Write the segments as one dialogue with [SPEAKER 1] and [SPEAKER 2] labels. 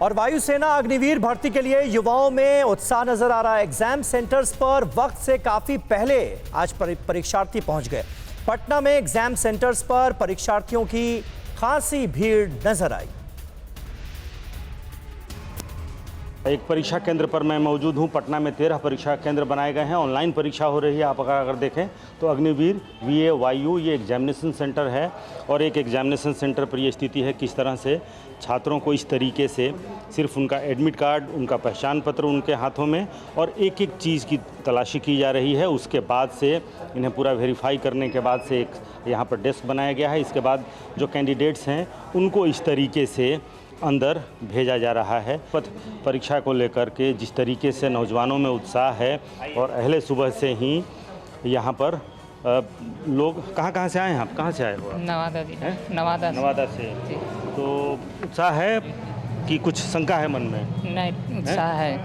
[SPEAKER 1] और वायुसेना अग्निवीर भर्ती के लिए युवाओं में उत्साह नजर आ रहा है। एग्जाम सेंटर्स पर वक्त से काफी पहले आज परीक्षार्थी पहुंच गए। पटना में एग्जाम सेंटर्स पर परीक्षार्थियों की खासी भीड़ नजर आई।
[SPEAKER 2] एक परीक्षा केंद्र पर मैं मौजूद हूं। पटना में 13 परीक्षा केंद्र बनाए गए हैं। ऑनलाइन परीक्षा हो रही है। आप अगर देखें तो अग्निवीर VAYU ये एग्जामिनेशन सेंटर है और एक एग्जामिनेशन सेंटर पर ये स्थिति है किस तरह से छात्रों को इस तरीके से सिर्फ उनका एडमिट कार्ड, उनका पहचान पत्र उनके हाथों में और एक एक चीज़ की तलाशी की जा रही है। उसके बाद से इन्हें पूरा वेरीफाई करने के बाद से एक यहाँ पर डेस्क बनाया गया है। इसके बाद जो कैंडिडेट्स हैं उनको इस तरीके से अंदर भेजा जा रहा है। परीक्षा को लेकर के जिस तरीके से नौजवानों में उत्साह है और अहले सुबह से ही यहाँ पर लोग कहाँ से आए हैं? आप कहाँ से आए हो?
[SPEAKER 3] नवादा जी।
[SPEAKER 2] नवादा से। तो उत्साह है कि कुछ शंका है मन में?
[SPEAKER 3] नहीं, उत्साह है।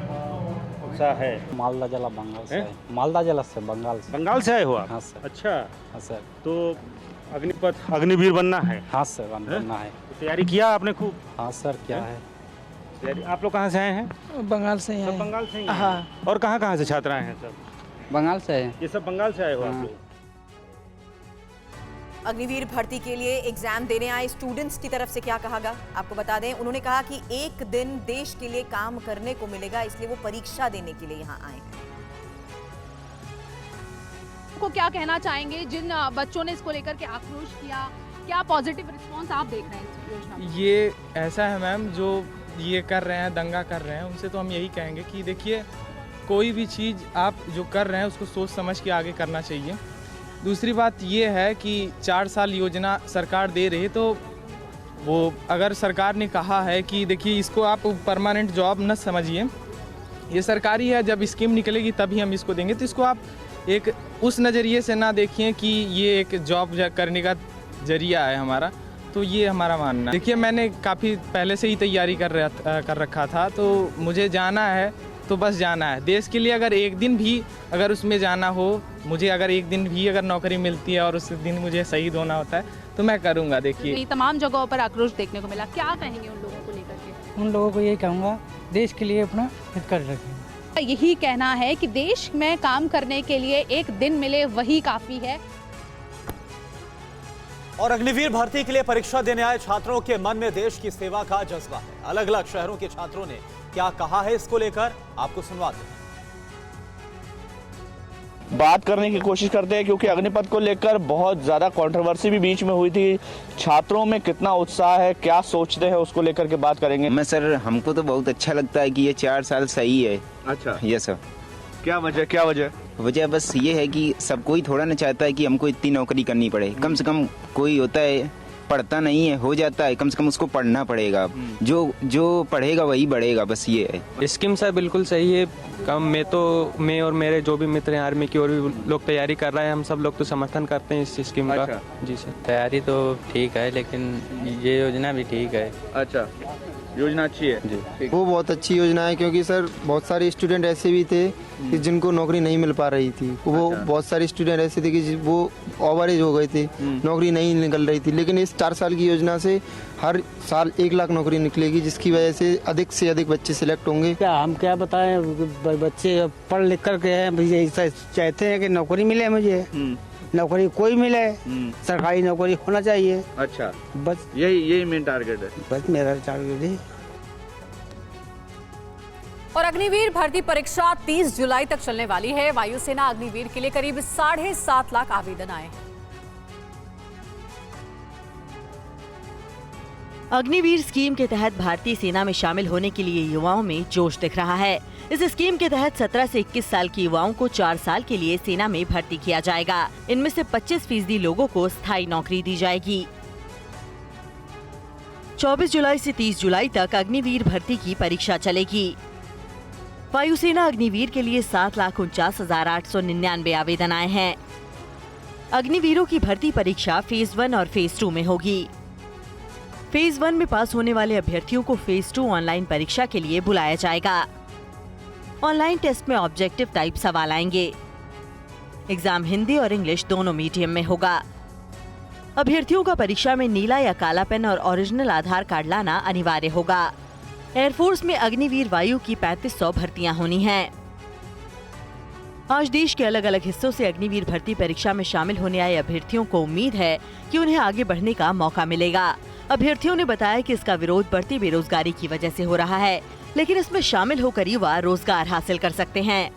[SPEAKER 2] उत्साह है।
[SPEAKER 4] मालदा जिला बंगाल से। मालदा जिला से बंगाल से
[SPEAKER 2] आए हो आप?
[SPEAKER 4] हाँ सर।
[SPEAKER 2] अच्छा।
[SPEAKER 4] हाँ सर।
[SPEAKER 2] तो अग्निवीर बनना है?
[SPEAKER 4] हाँ सर, बनना है।
[SPEAKER 2] तैयारी किया आपने खूब?
[SPEAKER 4] हाँ सर, क्या है
[SPEAKER 2] तैयारी। आप लोग कहाँ से आए हैं?
[SPEAKER 3] बंगाल से ही
[SPEAKER 2] सब बंगाल से ही हैं?
[SPEAKER 3] हाँ।
[SPEAKER 2] और कहाँ से छात्र आए हैं? सब
[SPEAKER 4] बंगाल से है।
[SPEAKER 2] ये सब बंगाल से आए हो आप लोग?
[SPEAKER 5] अग्निवीर भर्ती के लिए एग्जाम देने आए स्टूडेंट्स की तरफ से क्या कहा गया आपको बता दें। उन्होंने कहा कि एक दिन देश के लिए काम करने को मिलेगा, इसलिए वो परीक्षा देने के लिए यहाँ आए हैं।
[SPEAKER 6] को क्या कहना चाहेंगे जिन बच्चों ने इसको लेकर के आक्रोश किया, क्या पॉजिटिव रिस्पांस आप देख रहे हैं इस योजना में?
[SPEAKER 7] ये ऐसा है मैम, जो ये कर रहे हैं, दंगा कर रहे हैं, उनसे तो हम यही कहेंगे कि देखिए कोई भी चीज़ आप जो कर रहे हैं उसको सोच समझ के आगे करना चाहिए। दूसरी बात ये है कि 4 साल योजना सरकार दे रही है, तो वो अगर सरकार ने कहा है कि देखिए इसको आप परमानेंट जॉब न समझिए, ये सरकारी है, जब स्कीम निकलेगी तभी हम इसको देंगे, तो इसको आप एक उस नज़रिए से ना देखिए कि ये एक जॉब करने का जरिया है हमारा। तो ये हमारा मानना है। देखिए मैंने काफ़ी पहले से ही तैयारी कर रखा था, तो मुझे जाना है तो बस जाना है देश के लिए। अगर एक दिन भी अगर उसमें जाना हो, मुझे अगर एक दिन भी अगर नौकरी मिलती है और उस दिन मुझे शहीद होना होता है तो मैं करूँगा। देखिए
[SPEAKER 6] तमाम जगहों पर आक्रोश देखने को मिला, क्या कहेंगे उन लोगों को लेकर के?
[SPEAKER 8] उन लोगों को यही कहूँगा, देश के लिए अपना हित कर रखें।
[SPEAKER 6] यही कहना है कि देश में काम करने के लिए एक दिन मिले वही काफ़ी है।
[SPEAKER 1] और अग्निवीर भर्ती के लिए परीक्षा देने आए छात्रों के मन में देश की सेवा का जज्बा है। अलग अलग शहरों के छात्रों ने क्या कहा है इसको लेकर आपको सुनवाते हैं।
[SPEAKER 9] बात करने की कोशिश करते हैं, क्योंकि अग्निपथ को लेकर बहुत ज़्यादा कंट्रोवर्सी भी बीच में हुई थी। छात्रों में कितना उत्साह है, क्या सोचते हैं, उसको लेकर के बात करेंगे।
[SPEAKER 10] मैं सर, हमको तो बहुत अच्छा लगता है कि ये 4 साल सही है।
[SPEAKER 9] अच्छा।
[SPEAKER 10] ये सर
[SPEAKER 9] क्या वजह?
[SPEAKER 10] वजह बस ये है कि सब कोई थोड़ा ना चाहता है कि हमको इतनी नौकरी करनी पड़े। कम से कम कोई होता है पढ़ता नहीं है, हो जाता है, कम से कम उसको पढ़ना पड़ेगा। जो पढ़ेगा वही बढ़ेगा, बस ये है।
[SPEAKER 11] स्कीम सर बिल्कुल सही है। मैं और मेरे जो भी मित्र हैं आर्मी की और भी लोग तैयारी कर रहे हैं, हम सब लोग तो समर्थन करते हैं इस स्कीम का। जी सर।
[SPEAKER 4] तैयारी तो ठीक है, लेकिन ये योजना भी ठीक है।
[SPEAKER 9] अच्छा, योजना अच्छी है
[SPEAKER 4] जी।
[SPEAKER 12] वो बहुत अच्छी योजना है, क्योंकि सर बहुत सारे स्टूडेंट ऐसे भी थे कि जिनको नौकरी नहीं मिल पा रही थी। वो बहुत सारे स्टूडेंट ऐसे थे कि वो ओवरेज हो गए थे, नौकरी नहीं निकल रही थी। लेकिन इस 4 साल की योजना से हर साल 1 लाख नौकरी निकलेगी, जिसकी वजह से अधिक बच्चे सिलेक्ट होंगे।
[SPEAKER 8] हम क्या बताएं, बच्चे पढ़ लिख कर के चाहते हैं कि नौकरी मिले, मुझे नौकरी कोई मिले, सरकारी नौकरी होना चाहिए।
[SPEAKER 9] अच्छा,
[SPEAKER 8] बस
[SPEAKER 9] यही मेन टारगेट है।
[SPEAKER 8] बस मेरा टारगेट है।
[SPEAKER 5] और अग्निवीर भर्ती परीक्षा 30 जुलाई तक चलने वाली है। वायुसेना अग्निवीर के लिए करीब 7.5 लाख आवेदन आए हैं।
[SPEAKER 13] अग्निवीर स्कीम के तहत भारतीय सेना में शामिल होने के लिए युवाओं में जोश दिख रहा है। इस स्कीम के तहत 17 से 21 साल के युवाओं को 4 साल के लिए सेना में भर्ती किया जाएगा। इनमें से 25% लोगों को स्थायी नौकरी दी जाएगी। 24 जुलाई से 30 जुलाई तक अग्निवीर भर्ती की परीक्षा चलेगी। वायुसेना अग्निवीर के लिए 7,49,899 आवेदन आए हैं। अग्निवीरों की भर्ती परीक्षा फेज 1 और फेज 2 में होगी। फेज 1 में पास होने वाले अभ्यर्थियों को फेज 2 ऑनलाइन परीक्षा के लिए बुलाया जाएगा। ऑनलाइन टेस्ट में ऑब्जेक्टिव टाइप सवाल आएंगे। एग्जाम हिंदी और इंग्लिश दोनों मीडियम में होगा। अभ्यर्थियों का परीक्षा में नीला या काला पेन और ओरिजिनल आधार कार्ड लाना अनिवार्य होगा। एयरफोर्स में अग्निवीर वायु की 3500 भर्तियां होनी हैं। आज देश के अलग अलग हिस्सों से अग्निवीर भर्ती परीक्षा में शामिल होने आए अभ्यर्थियों को उम्मीद है कि उन्हें आगे बढ़ने का मौका मिलेगा। अभ्यर्थियों ने बताया कि इसका विरोध बढ़ती बेरोजगारी की वजह से हो रहा है, लेकिन इसमें शामिल होकर युवा रोजगार हासिल कर सकते हैं।